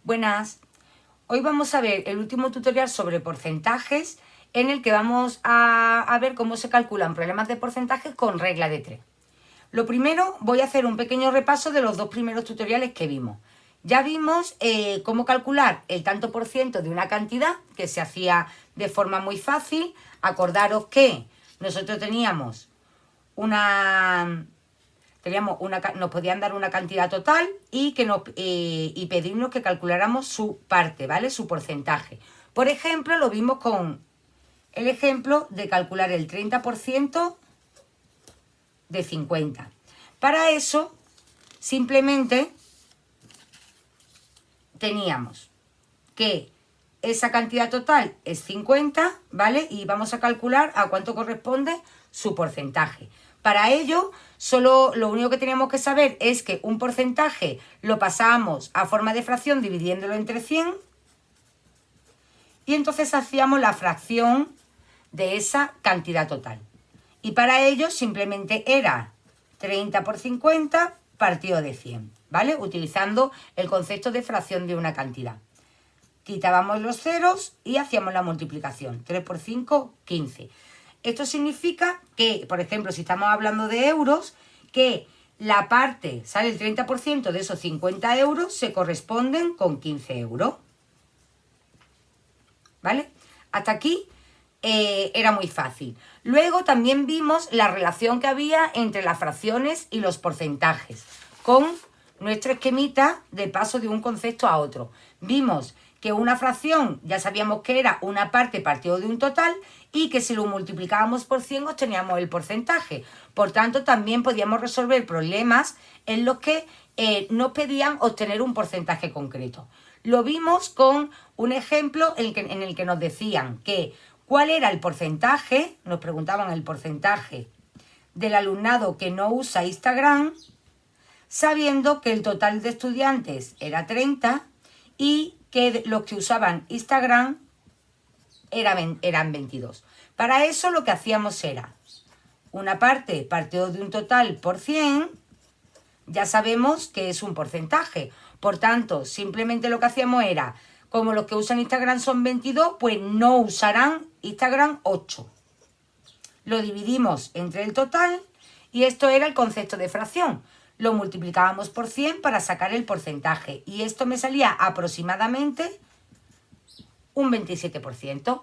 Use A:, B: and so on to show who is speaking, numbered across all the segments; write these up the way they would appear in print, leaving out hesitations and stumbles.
A: Buenas, hoy vamos a ver el último tutorial sobre porcentajes en el que vamos a ver cómo se calculan problemas de porcentajes con regla de 3. Lo primero, voy a hacer un pequeño repaso de los dos primeros tutoriales que vimos. Ya vimos cómo calcular el tanto por ciento de una cantidad, que se hacía de forma muy fácil. Acordaros que nosotros teníamos nos podían dar una cantidad total y pedirnos que calculáramos su parte, ¿vale? Su porcentaje. Por ejemplo, lo vimos con el ejemplo de calcular el 30% de 50. Para eso, simplemente teníamos que esa cantidad total es 50, ¿vale? Y vamos a calcular a cuánto corresponde su porcentaje. Para ello, solo lo único que teníamos que saber es que un porcentaje lo pasábamos a forma de fracción dividiéndolo entre 100 y entonces hacíamos la fracción de esa cantidad total. Y para ello simplemente era 30 por 50 partido de 100, ¿vale? Utilizando el concepto de fracción de una cantidad. Quitábamos los ceros y hacíamos la multiplicación. 3 por 5, 15. Esto significa que, por ejemplo, si estamos hablando de euros, que la parte, sale el 30% de esos 50 euros, se corresponden con 15 euros. ¿Vale? Hasta aquí era muy fácil. Luego también vimos la relación que había entre las fracciones y los porcentajes, con nuestro esquemita de paso de un concepto a otro. Vimos que una fracción ya sabíamos que era una parte partido de un total y que si lo multiplicábamos por 100 obteníamos el porcentaje. Por tanto, también podíamos resolver problemas en los que nos pedían obtener un porcentaje concreto. Lo vimos con un ejemplo en el que nos decían que cuál era el porcentaje, nos preguntaban el porcentaje del alumnado que no usa Instagram, sabiendo que el total de estudiantes era 30 y que los que usaban Instagram eran 22. Para eso lo que hacíamos era una parte partido de un total por 100, ya sabemos que es un porcentaje. Por tanto, simplemente lo que hacíamos era, como los que usan Instagram son 22, pues no usarán Instagram 8. Lo dividimos entre el total y esto era el concepto de fracción. Lo multiplicábamos por 100 para sacar el porcentaje y esto me salía aproximadamente un 27%.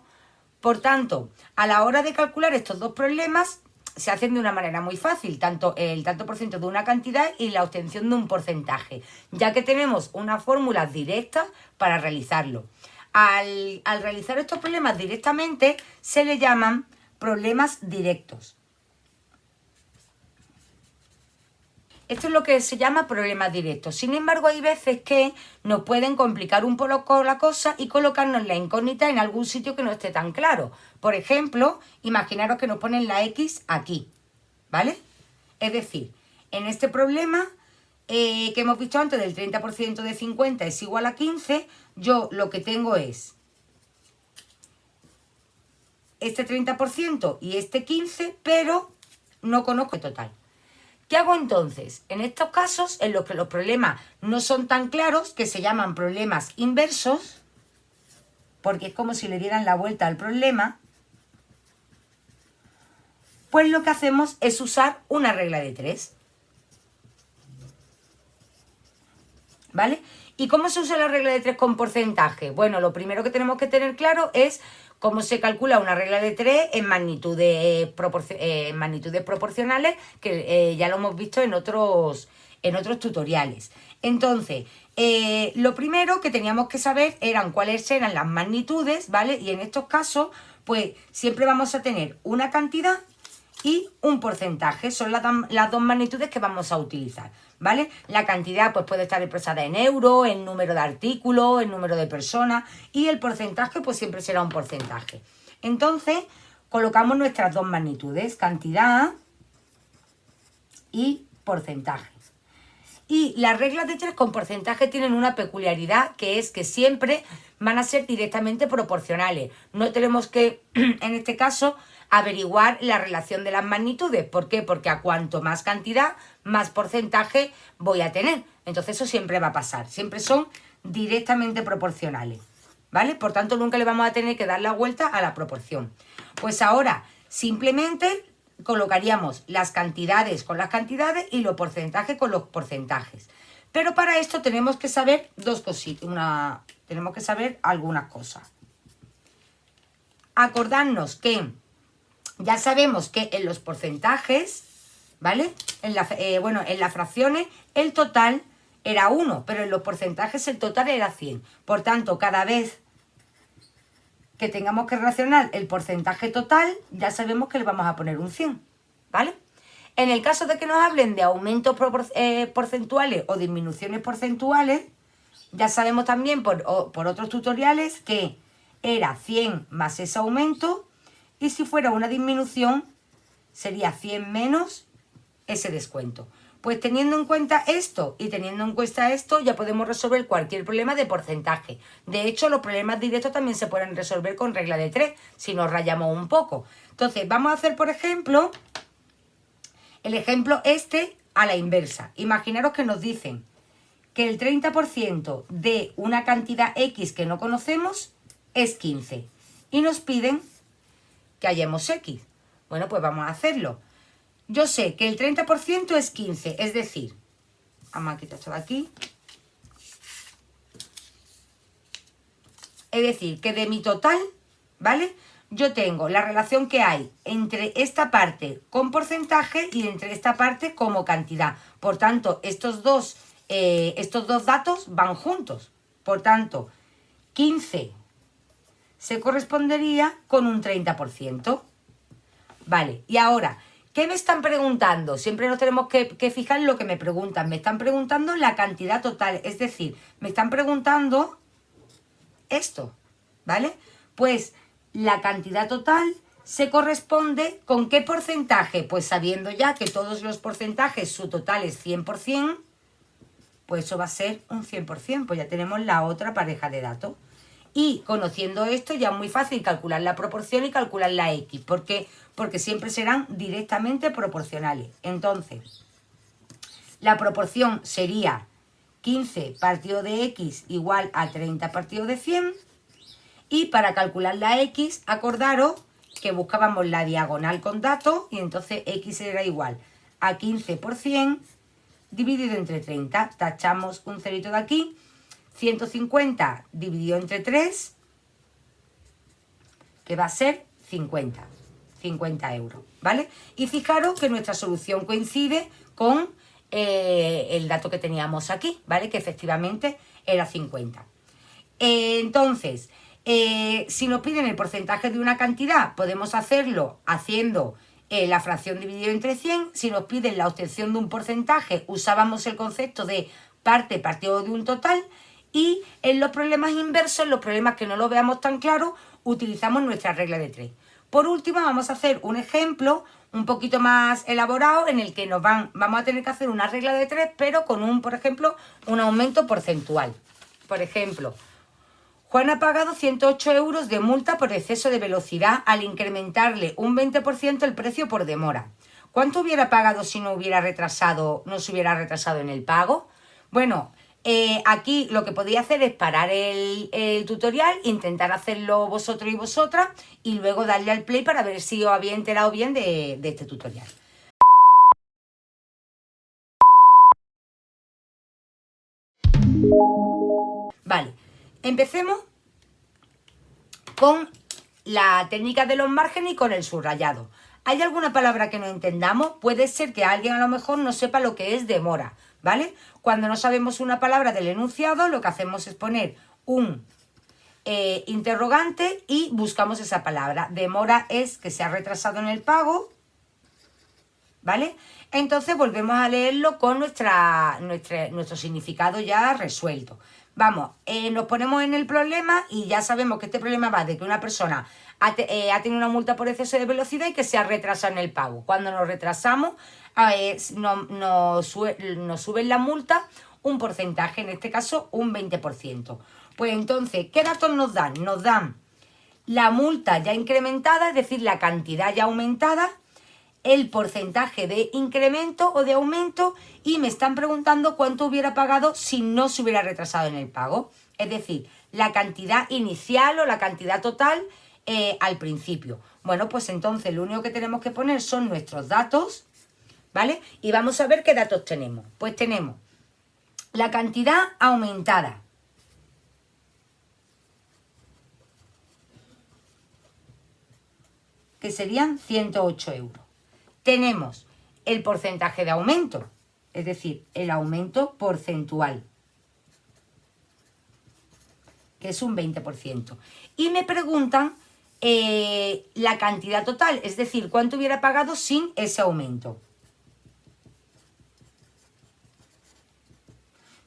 A: Por tanto, a la hora de calcular estos dos problemas se hacen de una manera muy fácil, tanto el tanto por ciento de una cantidad y la obtención de un porcentaje, ya que tenemos una fórmula directa para realizarlo. Al realizar estos problemas directamente se le llaman problemas directos. Esto es lo que se llama problemas directos. Sin embargo, hay veces que nos pueden complicar un poco la cosa y colocarnos la incógnita en algún sitio que no esté tan claro. Por ejemplo, imaginaros que nos ponen la X aquí, ¿vale? Es decir, en este problema que hemos visto antes del 30% de 50 es igual a 15, yo lo que tengo es este 30% y este 15, pero no conozco el total. ¿Qué hago entonces? En estos casos, en los que los problemas no son tan claros, que se llaman problemas inversos, porque es como si le dieran la vuelta al problema, pues lo que hacemos es usar una regla de 3. ¿Vale? ¿Y cómo se usa la regla de 3 con porcentaje? Bueno, lo primero que tenemos que tener claro es cómo se calcula una regla de 3 en magnitudes proporcionales, que ya lo hemos visto en otros tutoriales. Entonces, lo primero que teníamos que saber eran cuáles eran las magnitudes, ¿vale? Y en estos casos, pues siempre vamos a tener una cantidad y un porcentaje. Son las dos magnitudes que vamos a utilizar, ¿vale? La cantidad pues puede estar expresada en euros, en número de artículos, en número de personas, y el porcentaje pues siempre será un porcentaje. Entonces colocamos nuestras dos magnitudes, cantidad y porcentaje. Y las reglas de 3 con porcentaje tienen una peculiaridad, que es que siempre van a ser directamente proporcionales. No tenemos que, en este caso, averiguar la relación de las magnitudes. ¿Por qué? Porque a cuanto más cantidad, más porcentaje voy a tener. Entonces eso siempre va a pasar. Siempre son directamente proporcionales, ¿vale? Por tanto, nunca le vamos a tener que dar la vuelta a la proporción. Pues ahora, simplemente colocaríamos las cantidades con las cantidades y los porcentajes con los porcentajes. Pero para esto tenemos que saber dos cositas, tenemos que saber algunas cosas. Acordarnos que ya sabemos que en los porcentajes, ¿vale? En las fracciones el total era 1, pero en los porcentajes el total era 100. Por tanto, cada vez que tengamos que relacionar el porcentaje total, ya sabemos que le vamos a poner un 100, ¿vale? En el caso de que nos hablen de aumentos porcentuales o disminuciones porcentuales, ya sabemos también por otros tutoriales que era 100 más ese aumento, y si fuera una disminución sería 100 menos ese descuento. Pues teniendo en cuenta esto y teniendo en cuenta esto, ya podemos resolver cualquier problema de porcentaje. De hecho, los problemas directos también se pueden resolver con regla de 3, si nos rayamos un poco. Entonces, vamos a hacer, por ejemplo, el ejemplo este a la inversa. Imaginaros que nos dicen que el 30% de una cantidad X que no conocemos es 15. Y nos piden que hallemos X. Bueno, pues vamos a hacerlo. Yo sé que el 30% es 15, es decir, vamos a quitar esto de aquí. Es decir, que de mi total, ¿vale? Yo tengo la relación que hay entre esta parte con porcentaje y entre esta parte como cantidad. Por tanto, estos dos datos van juntos. Por tanto, 15 se correspondería con un 30%. Vale, y ahora, ¿qué me están preguntando? Siempre nos tenemos que fijar en lo que me preguntan. Me están preguntando la cantidad total, es decir, me están preguntando esto, ¿vale? Pues la cantidad total se corresponde ¿con qué porcentaje? Pues sabiendo ya que todos los porcentajes, su total es 100%, pues eso va a ser un 100%, pues ya tenemos la otra pareja de datos. Y conociendo esto ya es muy fácil calcular la proporción y calcular la X. ¿Por qué? Porque siempre serán directamente proporcionales. Entonces, la proporción sería 15 partido de X igual a 30 partido de 100. Y para calcular la X, acordaros que buscábamos la diagonal con datos y entonces X era igual a 15 por 100 dividido entre 30. Tachamos un cerito de aquí. 150 dividido entre 3, que va a ser 50 euros, ¿vale? Y fijaros que nuestra solución coincide con el dato que teníamos aquí, ¿vale? Que efectivamente era 50. Entonces, si nos piden el porcentaje de una cantidad, podemos hacerlo haciendo la fracción dividida entre 100. Si nos piden la obtención de un porcentaje, usábamos el concepto de parte partido de un total. Y en los problemas inversos, en los problemas que no lo veamos tan claro, utilizamos nuestra regla de 3. Por último, vamos a hacer un ejemplo un poquito más elaborado en el que vamos a tener que hacer una regla de 3, pero con por ejemplo, un aumento porcentual. Por ejemplo, Juan ha pagado 108 euros de multa por exceso de velocidad al incrementarle un 20% el precio por demora. ¿Cuánto hubiera pagado si no se hubiera retrasado en el pago? Bueno, aquí lo que podéis hacer es parar el tutorial, intentar hacerlo vosotros y vosotras y luego darle al play para ver si os habéis enterado bien de este tutorial. Vale, empecemos con la técnica de los márgenes y con el subrayado. ¿Hay alguna palabra que no entendamos? Puede ser que alguien a lo mejor no sepa lo que es demora, ¿vale? Cuando no sabemos una palabra del enunciado, lo que hacemos es poner un interrogante y buscamos esa palabra. Demora es que se ha retrasado en el pago, ¿vale? Entonces volvemos a leerlo con nuestro significado ya resuelto. Vamos, nos ponemos en el problema y ya sabemos que este problema va de que una persona ha tenido una multa por exceso de velocidad y que se ha retrasado en el pago. Cuando nos retrasamos, nos suben la multa un porcentaje, en este caso un 20%. Pues entonces, ¿qué datos nos dan? Nos dan la multa ya incrementada, es decir, la cantidad ya aumentada, el porcentaje de incremento o de aumento, y me están preguntando cuánto hubiera pagado si no se hubiera retrasado en el pago. Es decir, la cantidad inicial o la cantidad total al principio. Bueno, pues entonces lo único que tenemos que poner son nuestros datos, ¿vale? Y vamos a ver qué datos tenemos. Pues tenemos la cantidad aumentada, que serían 108 euros. Tenemos el porcentaje de aumento, es decir, el aumento porcentual, que es un 20%. Y me preguntan la cantidad total, es decir, cuánto hubiera pagado sin ese aumento.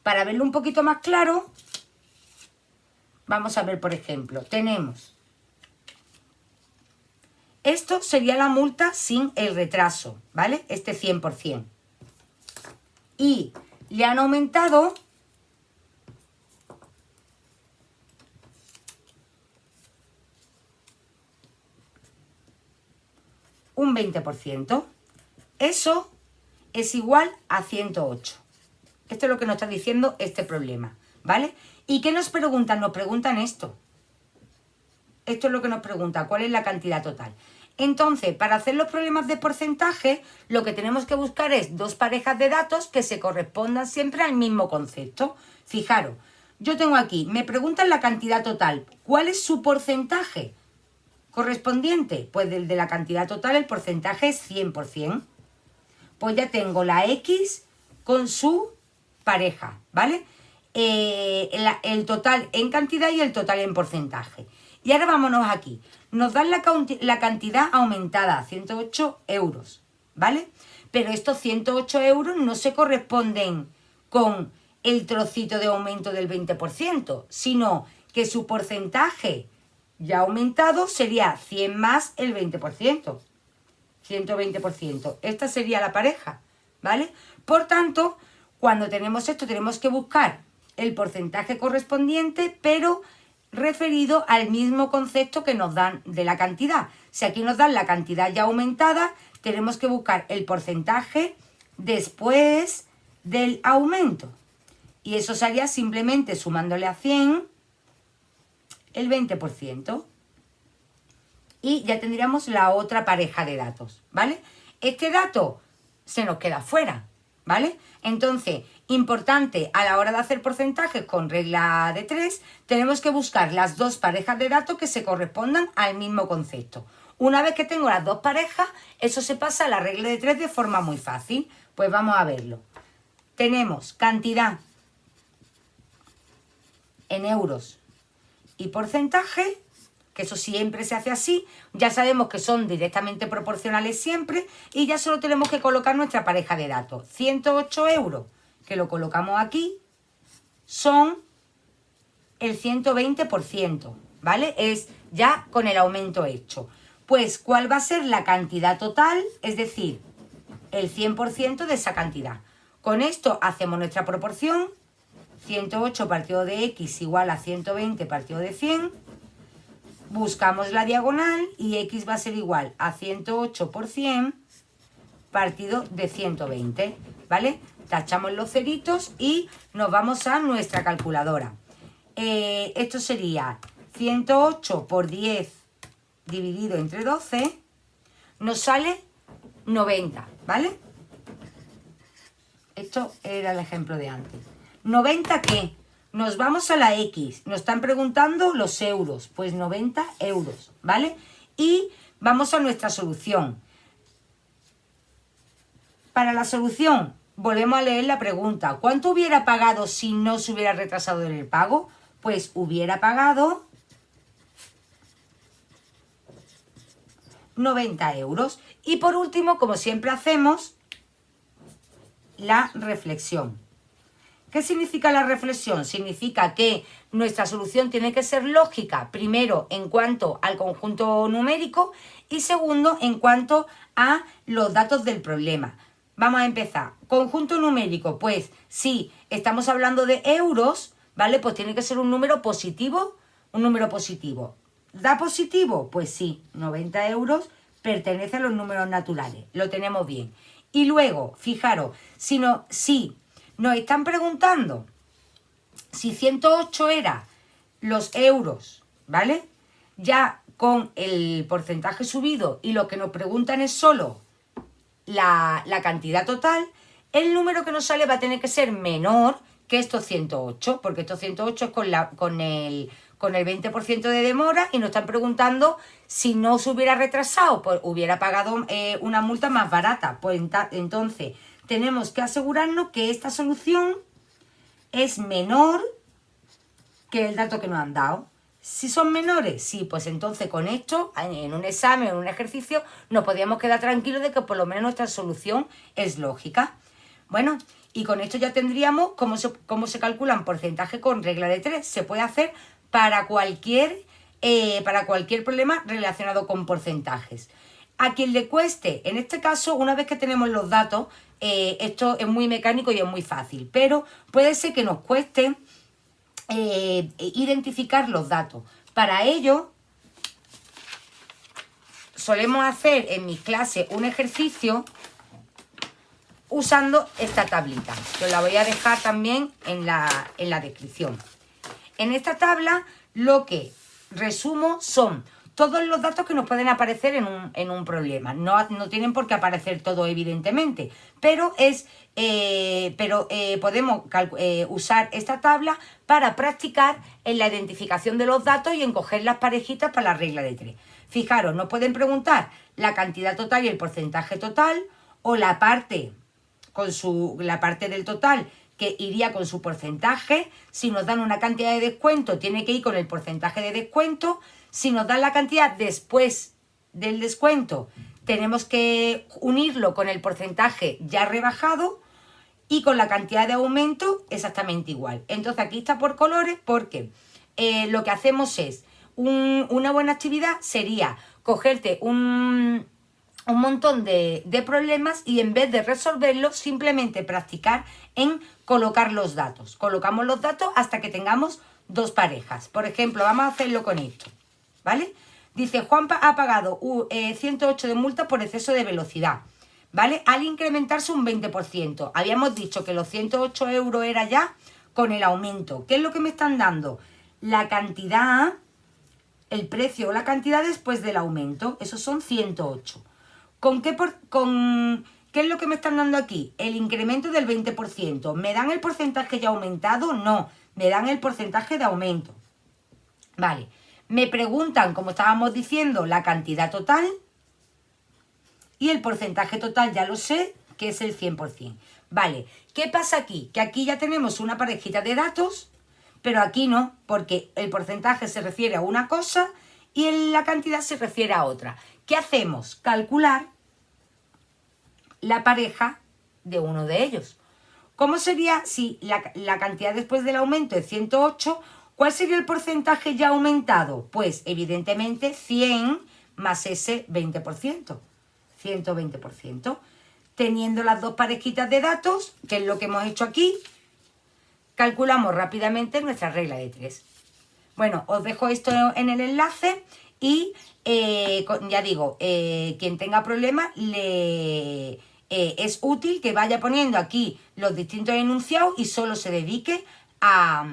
A: Para verlo un poquito más claro, vamos a ver, por ejemplo, tenemos... Esto sería la multa sin el retraso, ¿vale? Este 100%. Y le han aumentado un 20%. Eso es igual a 108. Esto es lo que nos está diciendo este problema, ¿vale? ¿Y qué nos preguntan? Nos preguntan esto. Esto es lo que nos pregunta, ¿cuál es la cantidad total? Entonces, para hacer los problemas de porcentaje, lo que tenemos que buscar es dos parejas de datos que se correspondan siempre al mismo concepto. Fijaros, yo tengo aquí, me preguntan la cantidad total. ¿Cuál es su porcentaje correspondiente? Pues del de la cantidad total el porcentaje es 100%. Pues ya tengo la X con su pareja, ¿vale? El total en cantidad y el total en porcentaje. Y ahora vámonos aquí. Nos dan la cantidad aumentada, 108 euros, ¿vale? Pero estos 108 euros no se corresponden con el trocito de aumento del 20%, sino que su porcentaje ya aumentado sería 100 más el 20%, 120%. Esta sería la pareja, ¿vale? Por tanto, cuando tenemos esto tenemos que buscar el porcentaje correspondiente, pero referido al mismo concepto que nos dan de la cantidad. Si aquí nos dan la cantidad ya aumentada, tenemos que buscar el porcentaje después del aumento. Y eso sería simplemente sumándole a 100 el 20%. Y ya tendríamos la otra pareja de datos, ¿vale? Este dato se nos queda fuera, ¿vale? Entonces, importante a la hora de hacer porcentajes con regla de 3, tenemos que buscar las dos parejas de datos que se correspondan al mismo concepto. Una vez que tengo las dos parejas, eso se pasa a la regla de 3 de forma muy fácil. Pues vamos a verlo. Tenemos cantidad en euros y porcentaje, que eso siempre se hace así. Ya sabemos que son directamente proporcionales siempre y ya solo tenemos que colocar nuestra pareja de datos. 108 euros, que lo colocamos aquí, son el 120%, ¿vale? Es ya con el aumento hecho. Pues, ¿cuál va a ser la cantidad total? Es decir, el 100% de esa cantidad. Con esto hacemos nuestra proporción. 108 partido de X igual a 120 partido de 100. Buscamos la diagonal y X va a ser igual a 108 por 100 partido de 120, ¿vale? Tachamos los ceritos y nos vamos a nuestra calculadora. Esto sería 108 por 10 dividido entre 12, nos sale 90, ¿vale? Esto era el ejemplo de antes. ¿90 qué? Nos vamos a la X. Nos están preguntando los euros. Pues 90 euros, ¿vale? Y vamos a nuestra solución. Para la solución, volvemos a leer la pregunta. ¿Cuánto hubiera pagado si no se hubiera retrasado en el pago? Pues hubiera pagado 90 euros. Y por último, como siempre hacemos, la reflexión. ¿Qué significa la reflexión? Significa que nuestra solución tiene que ser lógica, primero en cuanto al conjunto numérico y segundo en cuanto a los datos del problema. Vamos a empezar. Conjunto numérico, pues si estamos hablando de euros, ¿vale? Pues tiene que ser un número positivo, un número positivo. ¿Da positivo? Pues sí, 90 euros pertenece a los números naturales, lo tenemos bien. Y luego, fijaros, si nos están preguntando si 108 era los euros, ¿vale? Ya con el porcentaje subido y lo que nos preguntan es solo la cantidad total, el número que nos sale va a tener que ser menor que estos 108, porque estos 108 es con el 20% de demora y nos están preguntando si no se hubiera retrasado, pues hubiera pagado una multa más barata. Pues entonces tenemos que asegurarnos que esta solución es menor que el dato que nos han dado. Si son menores, sí, pues entonces con esto, en un examen, en un ejercicio, nos podíamos quedar tranquilos de que por lo menos nuestra solución es lógica. Bueno, y con esto ya tendríamos cómo se calculan porcentaje con regla de 3. Se puede hacer para cualquier problema relacionado con porcentajes. A quien le cueste, en este caso, una vez que tenemos los datos, esto es muy mecánico y es muy fácil, pero puede ser que nos cueste identificar los datos. Para ello, solemos hacer en mis clases un ejercicio usando esta tablita, que os la voy a dejar también en la descripción. En esta tabla lo que resumo son todos los datos que nos pueden aparecer en un problema. No tienen por qué aparecer todo, evidentemente, pero podemos usar esta tabla para practicar en la identificación de los datos y en coger las parejitas para la regla de 3. Fijaros, nos pueden preguntar la cantidad total y el porcentaje total, o la parte del total que iría con su porcentaje. Si nos dan una cantidad de descuento, tiene que ir con el porcentaje de descuento. Si nos dan la cantidad después del descuento, tenemos que unirlo con el porcentaje ya rebajado, y con la cantidad de aumento exactamente igual. Entonces aquí está por colores porque lo que hacemos es, una buena actividad sería cogerte un montón de problemas y en vez de resolverlos, simplemente practicar en colocar los datos. Colocamos los datos hasta que tengamos dos parejas. Por ejemplo, vamos a hacerlo con esto, ¿vale? Dice, Juan ha pagado 108 de multa por exceso de velocidad, ¿vale? Al incrementarse un 20%. Habíamos dicho que los 108 euros era ya con el aumento. ¿Qué es lo que me están dando? La cantidad, el precio o la cantidad después del aumento. Esos son 108. ¿Qué es lo que me están dando aquí? El incremento del 20%. ¿Me dan el porcentaje ya aumentado? No, me dan el porcentaje de aumento. Vale, me preguntan, como estábamos diciendo, la cantidad total. Y el porcentaje total ya lo sé, que es el 100%. Vale, ¿qué pasa aquí? Que aquí ya tenemos una parejita de datos, pero aquí no, porque el porcentaje se refiere a una cosa y la cantidad se refiere a otra. ¿Qué hacemos? Calcular la pareja de uno de ellos. ¿Cómo sería si la cantidad después del aumento es 108? ¿Cuál sería el porcentaje ya aumentado? Pues evidentemente 100 más ese 20%. 120%. Teniendo las dos parejitas de datos, que es lo que hemos hecho aquí, calculamos rápidamente nuestra regla de 3. Bueno, os dejo esto en el enlace y ya digo, quien tenga problemas es útil que vaya poniendo aquí los distintos enunciados y solo se dedique a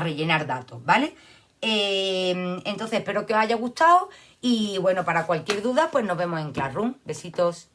A: rellenar datos, ¿vale? Entonces espero que os haya gustado y bueno, para cualquier duda pues nos vemos en Classroom. Besitos.